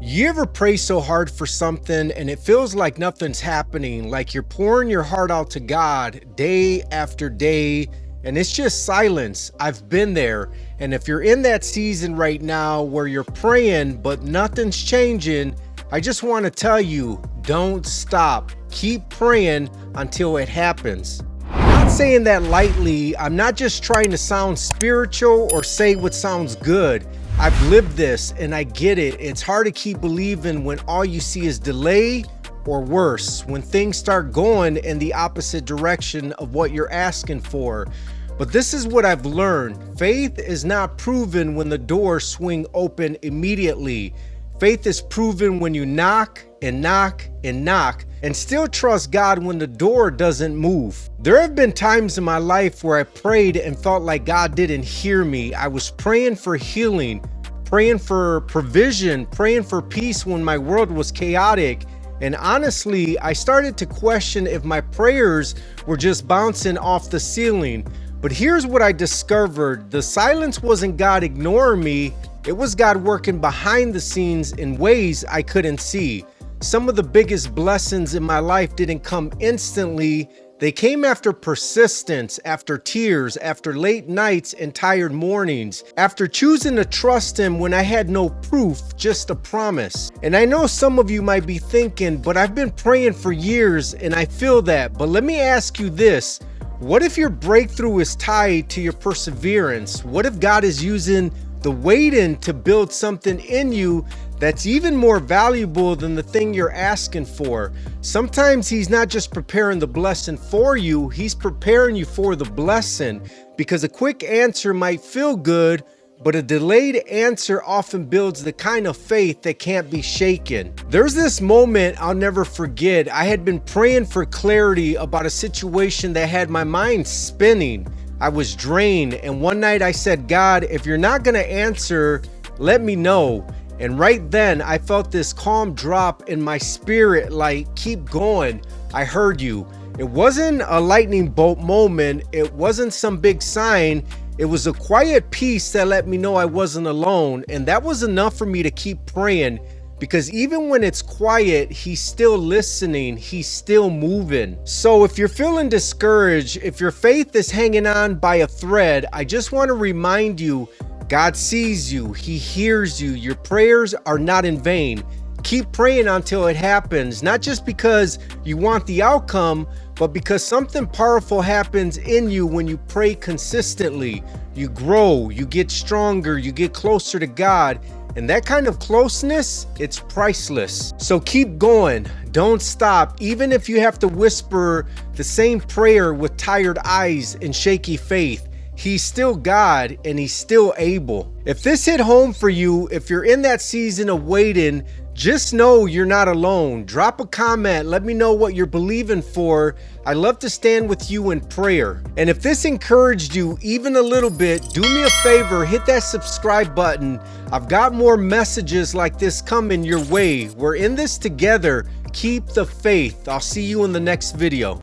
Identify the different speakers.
Speaker 1: You ever pray so hard for something and it feels like nothing's happening, like you're pouring your heart out to God day after day, and it's just silence? I've been there. And if you're in that season right now where you're praying but nothing's changing, I just want to tell you, don't stop. Keep praying until it happens. I'm not saying that lightly. I'm not just trying to sound spiritual or say what sounds good. I've lived this and I get it. It's hard to keep believing when all you see is delay, or worse, when things start going in the opposite direction of what you're asking for. But this is what I've learned. Faith is not proven when the doors swing open immediately. Faith is proven when you knock and knock and knock and still trust God when the door doesn't move. There have been times in my life where I prayed and felt like God didn't hear me. I was praying for healing, praying for provision, praying for peace when my world was chaotic. And honestly, I started to question if my prayers were just bouncing off the ceiling. But here's what I discovered. The silence wasn't God ignoring me. It was God working behind the scenes in ways I couldn't see. Some of the biggest blessings in my life didn't come instantly. They came after persistence, after tears, after late nights and tired mornings, after choosing to trust Him when I had no proof, just a promise. And I know some of you might be thinking, but I've been praying for years and I feel that. But let me ask you this. What if your breakthrough is tied to your perseverance? What if God is using the waiting to build something in you that's even more valuable than the thing you're asking for? Sometimes He's not just preparing the blessing for you, He's preparing you for the blessing, because a quick answer might feel good, but a delayed answer often builds the kind of faith that can't be shaken. There's this moment I'll never forget. I had been praying for clarity about a situation that had my mind spinning. I was drained, and one night I said, God, if you're not gonna answer, let me know. And right then I felt this calm drop in my spirit, like, keep going, I heard you. It wasn't a lightning bolt moment, it wasn't some big sign, it was a quiet peace that let me know I wasn't alone. And that was enough for me to keep praying, because even when it's quiet, He's still listening, He's still moving. So if you're feeling discouraged, if your faith is hanging on by a thread, I just want to remind you, God sees you, He hears you, your prayers are not in vain. Keep praying until it happens, not just because you want the outcome, but because something powerful happens in you when you pray consistently. You grow, you get stronger, you get closer to God. And that kind of closeness, it's priceless. So keep going, don't stop, even if you have to whisper the same prayer with tired eyes and shaky faith. He's still God and He's still able. If this hit home for you, if you're in that season of waiting, just know you're not alone. Drop a comment, let me know what you're believing for. I love to stand with you in prayer. And if this encouraged you even a little bit, do me a favor, hit that subscribe button. I've got more messages like this coming your way. We're in this together. Keep the faith. I'll see you in the next video.